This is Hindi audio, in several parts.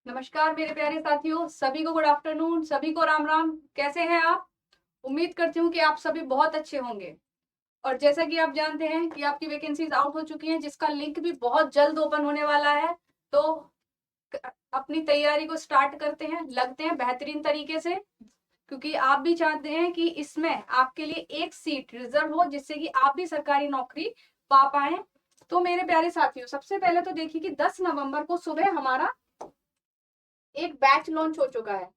नमस्कार मेरे प्यारे साथियों, सभी को गुड आफ्टरनून, सभी को राम राम। कैसे हैं आप? उम्मीद करती हूँ कि आप सभी बहुत अच्छे होंगे। और जैसा कि आप जानते हैं कि आपकी वैकेंसीज आउट हो चुकी हैं, जिसका लिंक भी बहुत जल्द ओपन होने वाला है। तो अपनी तैयारी को स्टार्ट करते हैं, लगते हैं बेहतरीन तरीके से, क्योंकि आप भी चाहते हैं कि इसमें आपके लिए एक सीट रिजर्व हो, जिससे कि आप भी सरकारी नौकरी पा पाए। तो मेरे प्यारे साथियों, सबसे पहले तो देखिए कि 10 नवंबर को सुबह हमारा एक बैच लॉन्च हो चुका है।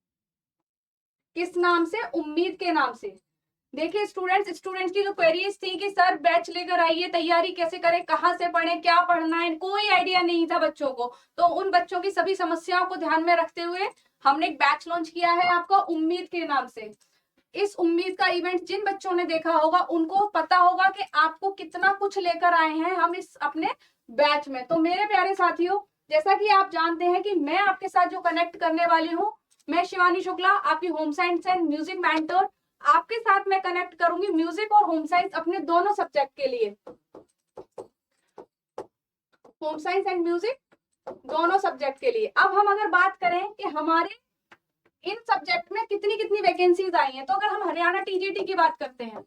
किस नाम से? उम्मीद के नाम से। देखिए स्टूडेंट्स की जो क्वेरीज थी कि सर बैच लेकर आइए, तैयारी कैसे करें, कहाँ से पढ़ें, क्या पढ़ना है, कोई आइडिया नहीं था बच्चों को। तो उन बच्चों की सभी समस्याओं को ध्यान में रखते हुए हमने एक बैच लॉन्च किया है आपका उम्मीद के नाम से। इस उम्मीद का इवेंट जिन बच्चों ने देखा होगा उनको पता होगा कि आपको कितना कुछ लेकर आए हैं हम इस अपने बैच में। तो मेरे प्यारे साथियों, जैसा कि आप जानते हैं कि मैं आपके साथ जो कनेक्ट करने वाली हूँ, मैं शिवानी शुक्ला, आपकी home science and music mentor. आपके साथ मैं कनेक्ट करूंगी म्यूजिक और होम साइंस अपने दोनों सब्जेक्ट के लिए। होम साइंस एंड म्यूजिक दोनों सब्जेक्ट के लिए। अब हम अगर बात करें कि हमारे इन सब्जेक्ट में कितनी कितनी वैकेंसीज आई हैं, तो अगर हम हरियाणा टीजीटी की बात करते हैं,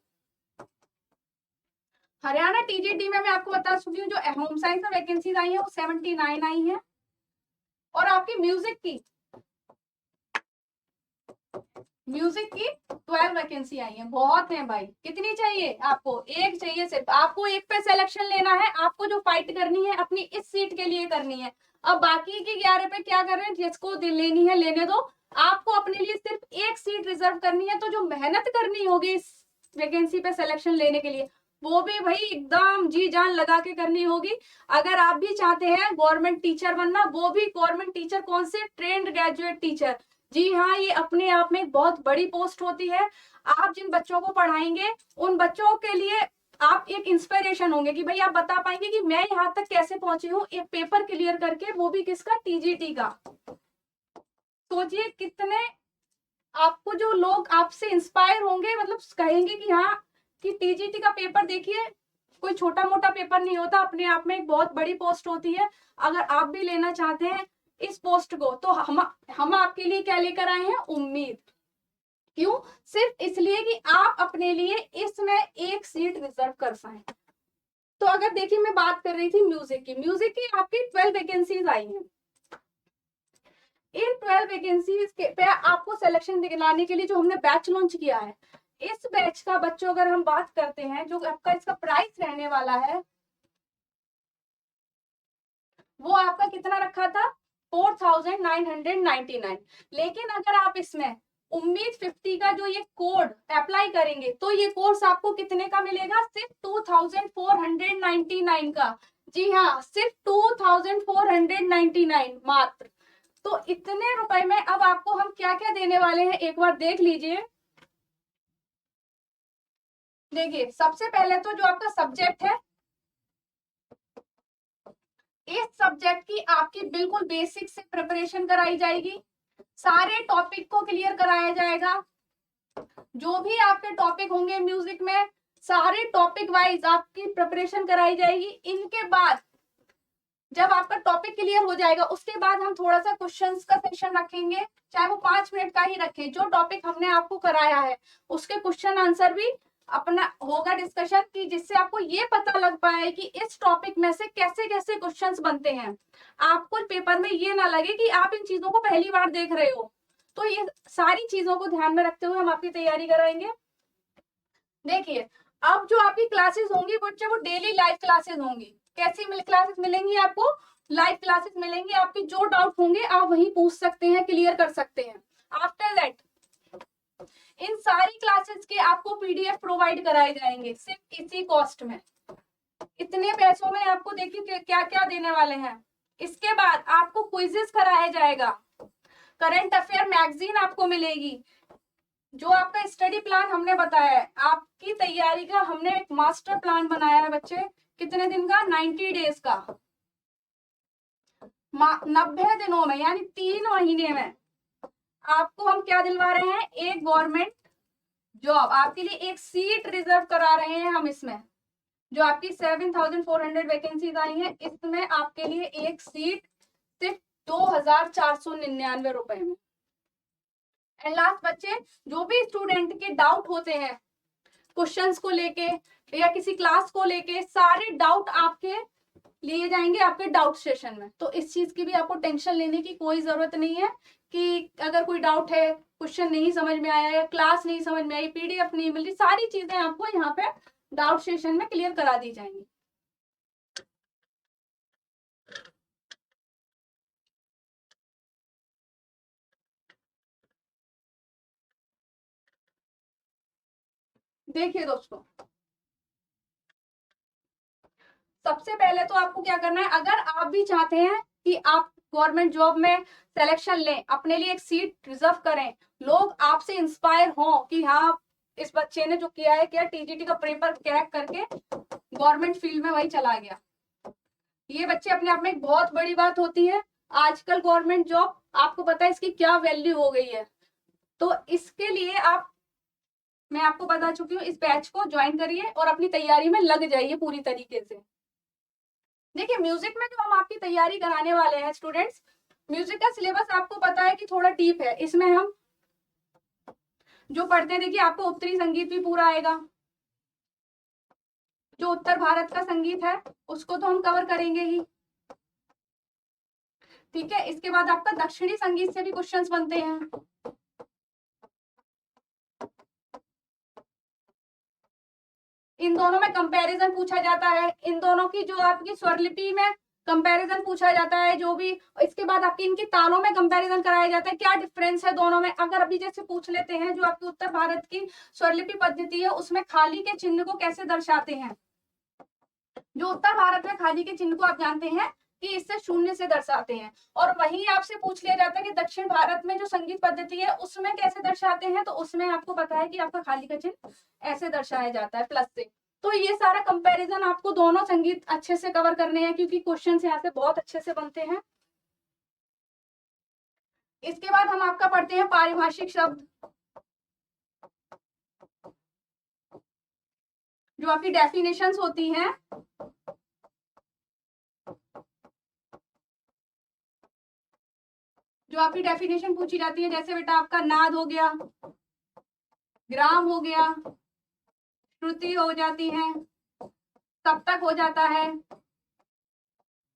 हरियाणा टीजीटी में मैं आपको बता चुकी हूँ, जो होम साइंस में वैकेंसीज आई है वो 79 आई है। और आपकी म्यूजिक की 12 वैकेंसी आई है। बहुत है भाई। कितनी चाहिए आपको? एक चाहिए सिर्फ। आपको एक पे सिलेक्शन लेना है, आपको जो फाइट करनी है अपनी इस सीट के लिए करनी है। अब बाकी की 11 पे क्या कर रहे हैं, जिसको लेनी है लेने दो। आपको अपने लिए सिर्फ एक सीट रिजर्व करनी है। तो जो मेहनत करनी होगी इस वैकेंसी पे सिलेक्शन लेने के लिए, वो भी भाई एकदम जी जान लगा के करनी होगी। अगर आप भी चाहते हैं गवर्नमेंट टीचर बनना, वो भी गवर्नमेंट टीचर कौन से? Trained graduate teacher. जी हाँ, ये अपने आप में बहुत बड़ी पोस्ट होती है। आप जिन बच्चों को पढ़ाएंगे उन बच्चों के लिए आप एक इंस्पिरेशन होंगे कि भाई आप बता पाएंगे कि मैं यहाँ तक कैसे पहुंची हूँ, एक पेपर क्लियर करके, वो भी किसका? टीजीटी का। सोचिए कितने आपको जो लोग आपसे इंस्पायर होंगे, मतलब कहेंगे कि हाँ, कि टीजीटी का पेपर देखिए, कोई छोटा मोटा पेपर नहीं होता, अपने आप में एक बहुत बड़ी पोस्ट होती है। अगर आप भी लेना चाहते हैं इस पोस्ट को, तो हम आपके लिए क्या लेकर आए हैं? उम्मीद। क्यों? सिर्फ इसलिए कि आप अपने लिए इसमें एक सीट रिजर्व कर पाए। तो अगर देखिए, मैं बात कर रही थी म्यूजिक की आपकी 12 वैकेंसीज आई हैं। इन 12 वैकेंसीज पे आपको सिलेक्शन दिलाने के लिए जो हमने बैच लॉन्च किया है, इस बैच का बच्चों अगर हम बात करते हैं, जो आपका इसका प्राइस रहने वाला है, वो आपका कितना रखा था? 4999। लेकिन अगर आप इसमें उम्मीद 50 का जो ये कोड अप्लाई करेंगे, तो ये कोर्स आपको कितने का मिलेगा? सिर्फ 2499 का। जी हाँ, सिर्फ 2499 मात्र। तो इतने रुपए में अब आपको हम क्या क्या देने वाले हैं, एक बार देख लीजिए। देखिए, सबसे पहले तो जो आपका सब्जेक्ट है, इस सब्जेक्ट की आपकी बिल्कुल बेसिक से प्रिपरेशन कराई जाएगी। सारे टॉपिक को क्लियर कराया जाएगा। जो भी आपके टॉपिक होंगे म्यूजिक में, सारे टॉपिक वाइज आपकी प्रिपरेशन कराई जाएगी। इनके बाद जब आपका टॉपिक क्लियर हो जाएगा, उसके बाद हम थोड़ा सा क्वेश्चंस का सेशन रखेंगे, चाहे वो 5 मिनट का ही रखें। जो टॉपिक हमने आपको कराया है उसके क्वेश्चन आंसर भी अपना होगा डिस्कशन की, जिससे आपको ये पता लग पाए कि इस टॉपिक में से कैसे कैसे क्वेश्चंस बनते हैं। आपको पेपर में ये ना लगे कि आप इन चीजों को पहली बार देख रहे हो। तो ये सारी चीजों को ध्यान में रखते हुए हम आपकी तैयारी कराएंगे। देखिए, अब जो आपकी क्लासेस होंगी बच्चे, वो डेली लाइव क्लासेस होंगी। कैसी क्लासेस मिलेंगी आपको? लाइव क्लासेस मिलेंगी। आपकी जो डाउट होंगे आप वहीं पूछ सकते हैं, क्लियर कर सकते हैं। आफ्टर दैट इन सारी क्लासेस के आपको पीडीएफ प्रोवाइड कराए जाएंगे, सिर्फ इसी कॉस्ट में, इतने पैसों में। आपको देखिए क्या क्या देने वाले हैं। इसके बाद आपको क्विजेस कराया जाएगा, करंट अफेयर मैगजीन आपको मिलेगी। जो आपका स्टडी प्लान हमने बताया है, आपकी तैयारी का हमने एक मास्टर प्लान बनाया है बच्चे। कितने दिन का? 90 डेज का। 90 दिनों में, यानी 3 महीने में आपको हम क्या दिलवा रहे हैं? एक गवर्नमेंट जॉब। आपके लिए एक सीट रिजर्व करा रहे हैं हम इसमें। जो आपकी 7400 वैकेंसीज आई हैं, इसमें आपके लिए एक सीट सिर्फ 2,499 रुपए में। एंड लास्ट बच्चे, जो भी स्टूडेंट के डाउट होते हैं क्वेश्चंस को लेके या किसी क्लास को लेके, सारे डाउट आपके लिए जाएंगे आपके डाउट सेशन में। तो इस चीज की भी आपको टेंशन लेने की कोई जरूरत नहीं है कि अगर कोई डाउट है, क्वेश्चन नहीं समझ में आया या क्लास नहीं समझ में आई, पीडीएफ नहीं मिल रही, सारी चीजें आपको यहाँ पे डाउट सेशन में क्लियर करा दी जाएंगी। देखिए दोस्तों, सबसे पहले तो आपको क्या करना है, अगर आप भी चाहते हैं कि आप गवर्नमेंट जॉब में सिलेक्शन लें, अपने लिए एक सीट रिजर्व करें, लोग आपसे इंस्पायर हों कि हाँ इस बच्चे ने जो किया है, क्या टीजीटी का पेपर क्रैक करके गवर्नमेंट फील्ड में वही चला गया, ये बच्चे अपने आप में एक बहुत बड़ी बात होती है। आजकल गवर्नमेंट जॉब आपको पता है इसकी क्या वैल्यू हो गई है। तो इसके लिए मैं आपको बता चुकी हूँ, इस बैच को ज्वाइन करिए और अपनी तैयारी में लग जाइए पूरी तरीके से। देखिए, म्यूजिक में जो हम आपकी तैयारी कराने वाले हैं स्टूडेंट्स, म्यूजिक का सिलेबस आपको पता है कि थोड़ा डीप है। इसमें हम जो पढ़ते हैं, देखिए आपको उत्तरी संगीत भी पूरा आएगा, जो उत्तर भारत का संगीत है उसको तो हम कवर करेंगे ही, ठीक है। इसके बाद आपका दक्षिणी संगीत से भी क्वेश्चंस बनते हैं। इन दोनों में कंपैरिजन पूछा जाता है, इन दोनों की जो आपकी स्वरलिपि में कंपैरिजन पूछा जाता है, जो भी। इसके बाद आपकी इनकी तालों में कंपैरिजन कराया जाता है, क्या डिफरेंस है दोनों में। अगर अभी जैसे पूछ लेते हैं, जो आपकी उत्तर भारत की स्वरलिपि पद्धति है उसमें खाली के चिन्ह को कैसे दर्शाते हैं, जो उत्तर भारत में खाली के चिन्ह को आप जानते हैं कि इससे शून्य से दर्शाते हैं, और वहीं आपसे पूछ लिया जाता है कि दक्षिण भारत में जो संगीत पद्धति है उसमें कैसे दर्शाते हैं, तो उसमें आपको पता है कि आपका खाली का चिन्ह ऐसे दर्शाया जाता है प्लस से। तो ये सारा कंपैरिजन आपको दोनों संगीत अच्छे से कवर करने हैं, क्योंकि क्वेश्चन यहाँ से बहुत अच्छे से बनते हैं। इसके बाद हम आपका पढ़ते हैं पारिभाषिक शब्द, जो आपकी डेफिनेशंस होती हैं। जो आपकी डेफिनेशन पूछी जाती है, जैसे बेटा आपका नाद हो गया, ग्राम हो गया, श्रुति हो जाती है, सप्तक हो जाता है,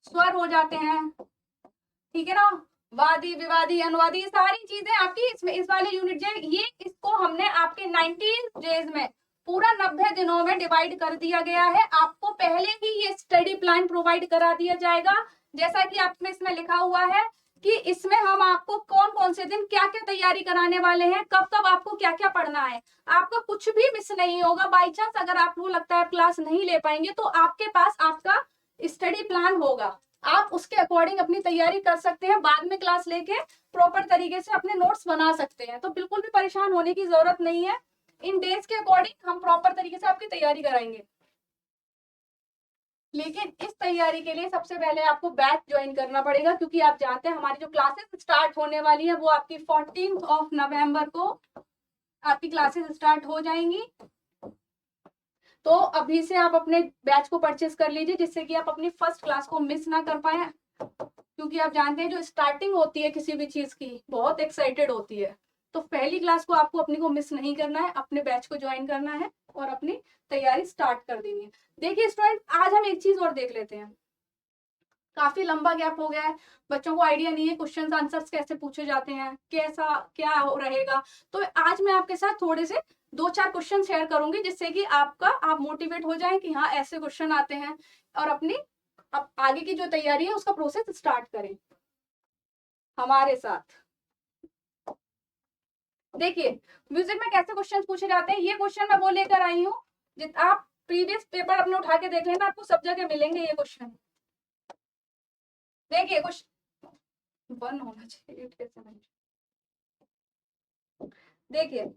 स्वर हो जाते हैं, ठीक है ना, वादी, विवादी, अनुवादी, सारी चीजें आपकी इसमें इस वाले यूनिट जो ये, इसको हमने आपके 19 डेज में पूरा 90 दिनों में डिवाइड कर दिया गया है। आपको पहले ही ये स्टडी प्लान प्रोवाइड करा दिया जाएगा, जैसा कि आप में इसमें लिखा हुआ है कि इसमें हम आपको कौन कौन से दिन क्या क्या तैयारी कराने वाले हैं, कब कब आपको क्या क्या पढ़ना है, आपका कुछ भी मिस नहीं होगा। बाई चांस अगर आपको लगता है क्लास नहीं ले पाएंगे, तो आपके पास आपका स्टडी प्लान होगा, आप उसके अकॉर्डिंग अपनी तैयारी कर सकते हैं, बाद में क्लास लेके प्रॉपर तरीके से अपने नोट्स बना सकते हैं। तो बिल्कुल भी परेशान होने की जरूरत नहीं है, इन डेज के अकॉर्डिंग हम प्रॉपर तरीके से आपकी तैयारी कराएंगे। लेकिन इस तैयारी के लिए सबसे पहले आपको बैच ज्वाइन करना पड़ेगा, क्योंकि आप जानते हैं हमारी जो क्लासेस स्टार्ट होने वाली है वो आपकी 14 नवंबर को आपकी क्लासेस स्टार्ट हो जाएंगी। तो अभी से आप अपने बैच को परचेस कर लीजिए, जिससे कि आप अपनी फर्स्ट क्लास को मिस ना कर पाए, क्योंकि आप जानते हैं जो स्टार्टिंग होती है किसी भी चीज की बहुत एक्साइटेड होती है। तो पहली क्लास को आपको अपनी को मिस नहीं करना है, अपने बैच को ज्वाइन करना है और अपनी तैयारी स्टार्ट कर देनी है। देखिए स्टूडेंट, आज हम एक चीज और देख लेते हैं। काफी लंबा गैप हो गया है, बच्चों को आइडिया नहीं है क्वेश्चन आंसर्स कैसे पूछे जाते हैं, कैसा क्या हो रहेगा। तो आज मैं आपके साथ थोड़े से 2-4 क्वेश्चन शेयर करूंगी, जिससे कि आप मोटिवेट हो जाएं कि हाँ ऐसे क्वेश्चन आते हैं, और अपनी आगे की जो तैयारी है उसका प्रोसेस स्टार्ट करें हमारे साथ। देखिए म्यूजिक में कैसे क्वेश्चन पूछे जाते हैं, ये क्वेश्चन मैं वो लेकर आई हूँ, आप प्रीवियस पेपर अपने उठा के देख लेना, आपको सब जगह मिलेंगे ये क्वेश्चन। देखिए क्वेश्चन 1 होना चाहिए, 8 कैसे बने। देखिए,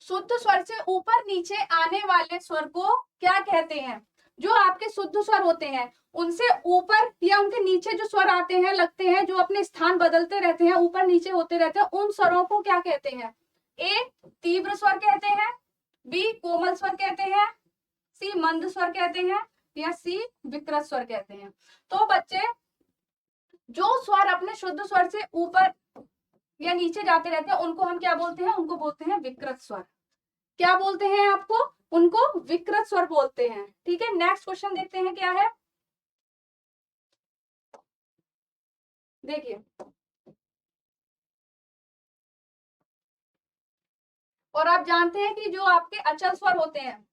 शुद्ध स्वर से ऊपर नीचे आने वाले स्वर को क्या कहते हैं। जो आपके शुद्ध स्वर होते हैं उनसे ऊपर या उनके नीचे जो स्वर आते हैं लगते हैं, जो अपने स्थान बदलते रहते हैं, ऊपर नीचे होते रहते हैं, उन स्वरों को क्या कहते हैं। ए तीव्र स्वर कहते हैं, बी कोमल स्वर कहते हैं, सी मंद स्वर कहते हैं, या सी विकृत स्वर कहते हैं। तो बच्चे जो स्वर अपने शुद्ध स्वर से ऊपर या नीचे जाते रहते हैं उनको हम क्या बोलते हैं? उनको बोलते हैं विकृत स्वर। क्या बोलते हैं आपको? उनको विकृत स्वर बोलते हैं। ठीक है, नेक्स्ट क्वेश्चन देखते हैं क्या है। देखिए, और आप जानते हैं कि जो आपके अचल स्वर होते हैं,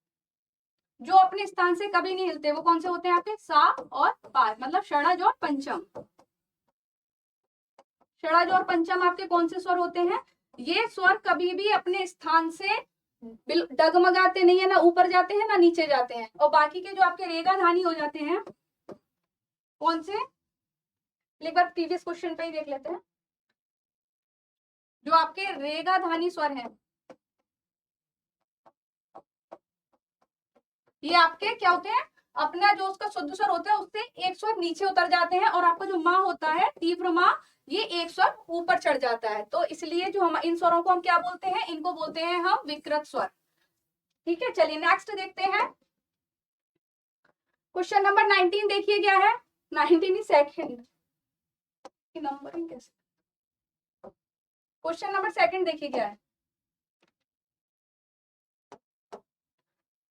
जो अपने स्थान से कभी नहीं हिलते, वो कौन से होते हैं आपके? सा और पा, मतलब षडज और पंचम। षडज और पंचम आपके कौन से स्वर होते हैं? ये स्वर कभी भी अपने स्थान से डगमगाते नहीं है, ना ऊपर जाते हैं ना नीचे जाते हैं। और बाकी के जो आपके रेगा धानी हो जाते हैं, कौन से? एक बार प्रीवियस क्वेश्चन पे ही देख लेते हैं। जो आपके रेगा धानी स्वर हैं, ये आपके क्या होते हैं? अपना जो उसका शुद्ध स्वर होता है उससे एक स्वर नीचे उतर जाते हैं, और आपका जो माँ होता है, तीव्र माँ, ये एक स्वर ऊपर चढ़ जाता है। तो इसलिए जो हम इन स्वरों को हम क्या बोलते हैं? इनको बोलते हैं हम विकृत स्वर। ठीक है, चलिए नेक्स्ट देखते हैं। क्वेश्चन नंबर 19 देखिए क्या है। 19 ही सेकंड नंबरिंग कैसे? क्वेश्चन नंबर सेकंड देखिए क्या है।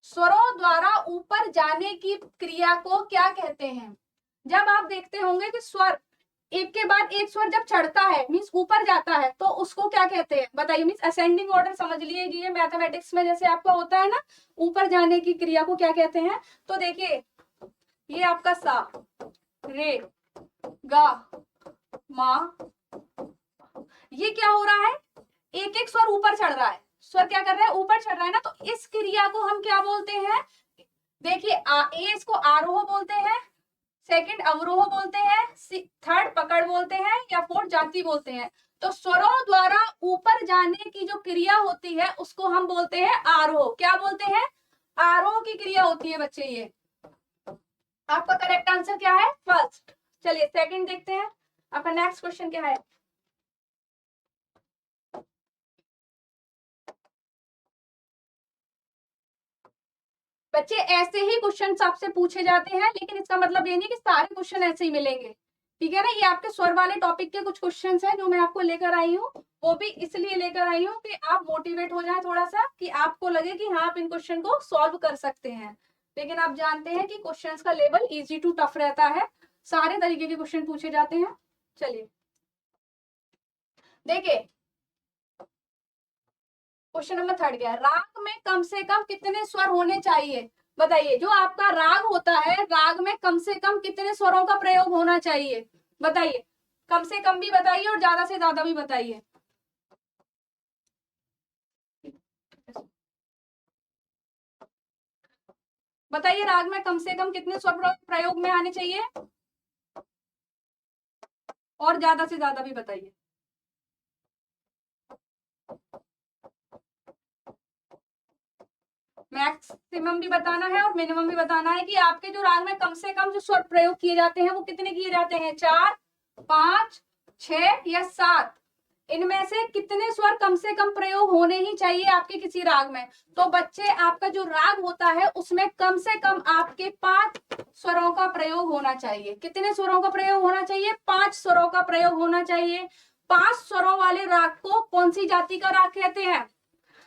स्वरों द्वारा ऊपर जाने की क्रिया को क्या कहते हैं? जब आप देखते होंगे कि स्वर एक के बाद एक स्वर जब चढ़ता है, मीन्स ऊपर जाता है, तो उसको क्या कहते हैं? बताइए। मीन्स असेंडिंग ऑर्डर समझ लीजिए, मैथमेटिक्स में जैसे आपका होता है ना, ऊपर जाने की क्रिया को क्या कहते हैं? तो देखिए, ये आपका सा, रे, गा, मा, ये क्या हो रहा है? एक एक स्वर ऊपर चढ़ रहा है। स्वर क्या कर रहा है? ऊपर चढ़ रहा है ना। तो इस क्रिया को हम क्या बोलते हैं? देखिए, इसको आरोह बोलते हैं, सेकंड अवरोह बोलते हैं, थर्ड पकड़ बोलते हैं, या फोर्थ जाति बोलते हैं। तो स्वरों द्वारा ऊपर जाने की जो क्रिया होती है उसको हम बोलते हैं आरोह। क्या बोलते हैं? आरोह की क्रिया होती है बच्चे। ये आपका करेक्ट आंसर क्या है? फर्स्ट। चलिए सेकंड देखते हैं। आपका नेक्स्ट क्वेश्चन क्या है? बच्चे ऐसे ही क्वेश्चन आपसे पूछे जाते हैं, लेकिन इसका मतलब ये नहीं कि सारे क्वेश्चन ऐसे ही मिलेंगे। ठीक है ना, ये आपके स्वर वाले टॉपिक के कुछ क्वेश्चंस हैं जो मैं आपको लेकर आई हूँ। वो भी इसलिए लेकर आई हूँ कि आप मोटिवेट हो जाए थोड़ा सा, कि आपको लगे कि हाँ आप इन क्वेश्चन को सॉल्व कर सकते हैं। लेकिन आप जानते हैं कि क्वेश्चंस का लेवल इजी टू टफ रहता है, सारे तरीके के क्वेश्चन पूछे जाते हैं। चलिए देखिए, क्वेश्चन नंबर थर्ड क्या है? राग में कम से कम कितने स्वर होने चाहिए? बताइए। जो आपका राग होता है, राग में कम से कम कितने स्वरों का प्रयोग होना चाहिए? बताइए। कम से कम भी बताइए और ज्यादा से ज्यादा भी बताइए। बताइए, राग में कम से कम कितने स्वर प्रयोग में आने चाहिए, और ज्यादा से ज्यादा भी बताइए। मैक्सिमम भी बताना है और मिनिमम भी बताना है, कि आपके जो राग में कम से कम जो स्वर प्रयोग किए जाते हैं वो कितने किए जाते हैं? 4, 5, 6 या 7? इनमें से कितने स्वर कम से कम प्रयोग होने ही चाहिए आपके किसी राग में? तो बच्चे, आपका जो राग होता है उसमें कम से कम आपके 5 स्वरों का प्रयोग होना चाहिए। कितने स्वरों का प्रयोग होना चाहिए? 5 स्वरों का प्रयोग होना चाहिए। 5 स्वरों वाले राग को कौन सी जाति का राग कहते हैं?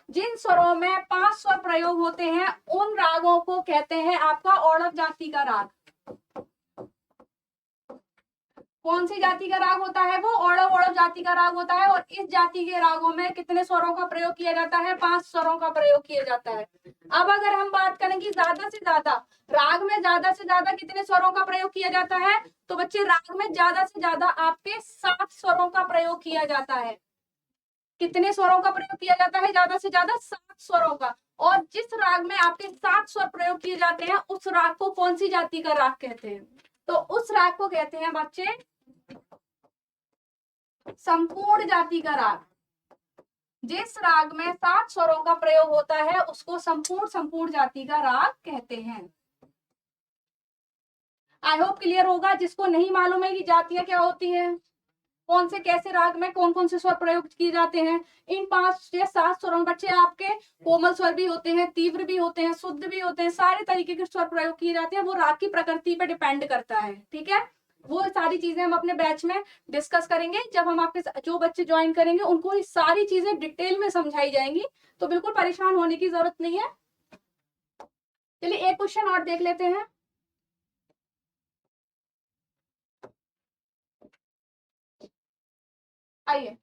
जिन स्वरों में 5 स्वर प्रयोग होते हैं उन रागों को कहते हैं आपका औड़व जाति का राग। कौन सी जाति का राग होता है? वो औड़व जाति का राग होता है। और इस जाति के रागों में कितने स्वरों का प्रयोग किया जाता है? 5 स्वरों का प्रयोग किया जाता है। अब अगर हम बात करें कि ज्यादा से ज्यादा राग में ज्यादा से ज्यादा कितने स्वरों का प्रयोग किया जाता है, तो बच्चे राग में ज्यादा से ज्यादा आपके 7 स्वरों का प्रयोग किया जाता है। कितने स्वरों का प्रयोग किया जाता है? ज्यादा से ज्यादा 7 स्वरों का। और जिस राग में आपके 7 स्वर प्रयोग किए जाते हैं उस राग को कौन सी जाति का राग कहते हैं? तो उस राग को कहते हैं बच्चे संपूर्ण जाति का राग। जिस राग में 7 स्वरों का प्रयोग होता है उसको संपूर्ण जाति का राग कहते हैं। आई होप क्लियर होगा। जिसको नहीं मालूम है कि जातियां क्या होती हैं, कौन से कैसे राग में कौन कौन से स्वर प्रयोग किए जाते हैं। इन 5 या 7 स्वरों में बच्चे आपके कोमल स्वर भी होते हैं, तीव्र भी होते हैं, शुद्ध भी होते हैं, सारे तरीके के स्वर प्रयोग किए जाते हैं। वो राग की प्रकृति पर डिपेंड करता है, ठीक है। वो सारी चीजें हम अपने बैच में डिस्कस करेंगे। जब हम आपके जो बच्चे ज्वाइन करेंगे उनको ये सारी चीजें डिटेल में समझाई जाएंगी, तो बिल्कुल परेशान होने की जरूरत नहीं है। चलिए एक क्वेश्चन और देख लेते हैं। आइए,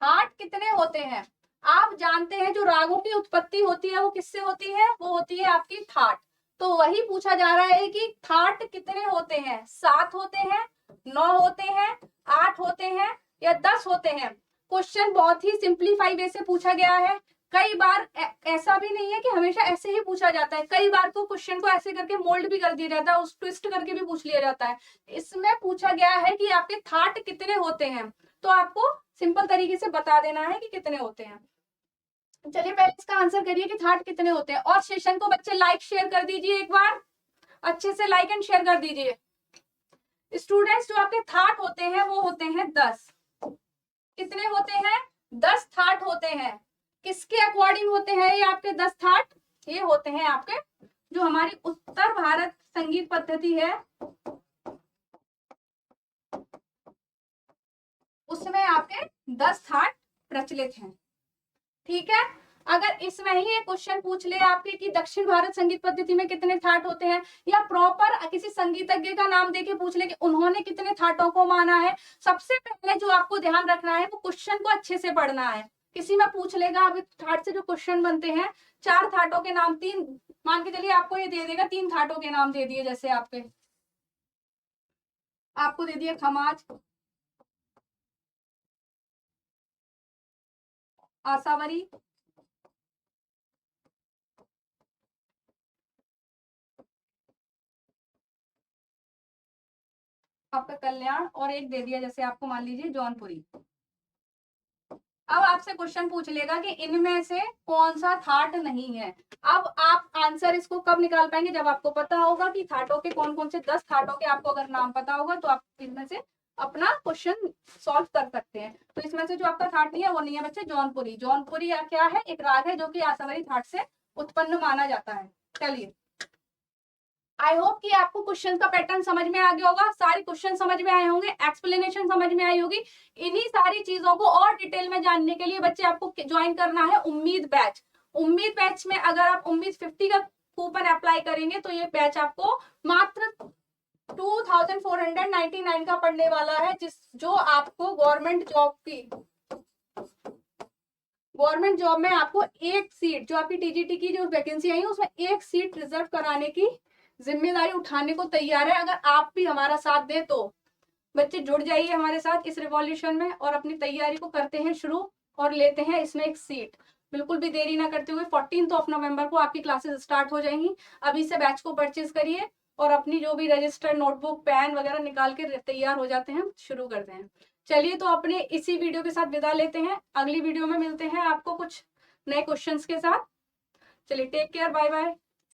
थाट कितने होते हैं। आप जानते हैं जो रागों की उत्पत्ति होती है वो किससे होती है, वो होती है आपकी थाट। तो वही पूछा जा रहा है कि थाट कितने होते हैं, 7 होते हैं, 9 होते हैं, 8 होते हैं या 10 होते हैं। क्वेश्चन बहुत ही सिंप्लीफाई वे से पूछा गया है। कई बार ऐसा भी नहीं है कि हमेशा ऐसे ही पूछा जाता है, कई बार तो क्वेश्चन को ऐसे करके मोल्ड भी कर दिया जाता है, उस ट्विस्ट करके भी पूछ लिया जाता है। इसमें पूछा गया है कि आपके थाट कितने होते हैं, तो आपको सिंपल तरीके से बता देना है कि कितने होते हैं। चलिए पहले इसका आंसर करिए कि थाट कितने होते हैं, और सेशन को बच्चे लाइक शेयर कर दीजिए, एक बार अच्छे से लाइक एंड शेयर कर दीजिए। स्टूडेंट्स जो आपके थाट होते हैं वो होते हैं 10। कितने होते हैं, 10 थाट होते हैं। किसके अकॉर्डिंग होते हैं ये आपके 10 थाट, ये होते हैं आपके जो हमारी उत्तर भारत संगीत पद्धति है उसमें आपके 10 थाट प्रचलित हैं, ठीक है। अगर इसमें ही एक क्वेश्चन पूछ ले आपके कि दक्षिण भारत संगीत पद्धति में कितने थाट होते हैं, या प्रॉपर किसी संगीतज्ञ का नाम देके पूछ ले कि उन्होंने कितने थाटों को माना है, सबसे पहले जो आपको ध्यान रखना है वो क्वेश्चन को अच्छे से पढ़ना है। किसी में पूछ लेगा अभी थाट से जो क्वेश्चन बनते हैं, 4 थाटों के नाम, 3 मान के चलिए आपको ये दे देगा, 3 थाटों के नाम दे दिए, जैसे आपको दे दिया खमाज, आसावरी, आपका कल्याण, और एक दे दिया जैसे आपको मान लीजिए जौनपुरी। अब आपसे क्वेश्चन पूछ लेगा कि इनमें से कौन सा थाट नहीं है। अब आप आंसर इसको कब निकाल पाएंगे, जब आपको पता होगा कि थाटों के कौन कौन से 10 थाटों के आपको अगर नाम पता होगा तो आप इनमें से अपना क्वेश्चन सॉल्व कर सकते हैं। तो इसमें से जो आपका थाट नहीं है वो नहीं है बच्चे जौनपुरी। जौनपुरी क्या है, एक राग है जो कि आसावरी थाट से उत्पन्न माना जाता है। चलिए, आई होप कि आपको क्वेश्चन का पैटर्न समझ में आ गया होगा, सारे क्वेश्चन समझ में आए होंगे, एक्सप्लेनेशन समझ में आई होगी। इन्हीं सारी चीजों को और डिटेल में जानने के लिए बच्चे आपको ज्वाइन करना है उम्मीद बैच। उम्मीद बैच में अगर आप उम्मीद 50 का कूपन अप्लाई करेंगे तो ये बैच आपको मात्र 2499 का पड़ने वाला है, जो आपको गवर्नमेंट जॉब में आपको एक सीट, जो आपकी टीजीटी की जो वैकेंसी आई है उसमें एक सीट रिजर्व कराने की जिम्मेदारी उठाने को तैयार है। अगर आप भी हमारा साथ दें तो बच्चे जुड़ जाइए हमारे साथ इस रिवॉल्यूशन में और अपनी तैयारी को करते हैं शुरू, और लेते हैं इसमें एक सीट। बिल्कुल भी देरी ना करते हुए 14 नवंबर को आपकी क्लासेस स्टार्ट हो जाएंगी। अभी से बैच को परचेज करिए और अपनी जो भी रजिस्टर, नोटबुक, पेन वगैरह निकाल के तैयार हो जाते हैं, शुरू करते हैं। चलिए, तो अपने इसी वीडियो के साथ विदा लेते हैं, अगली वीडियो में मिलते हैं आपको कुछ नए क्वेश्चंस के साथ। चलिए, टेक केयर, बाय बाय।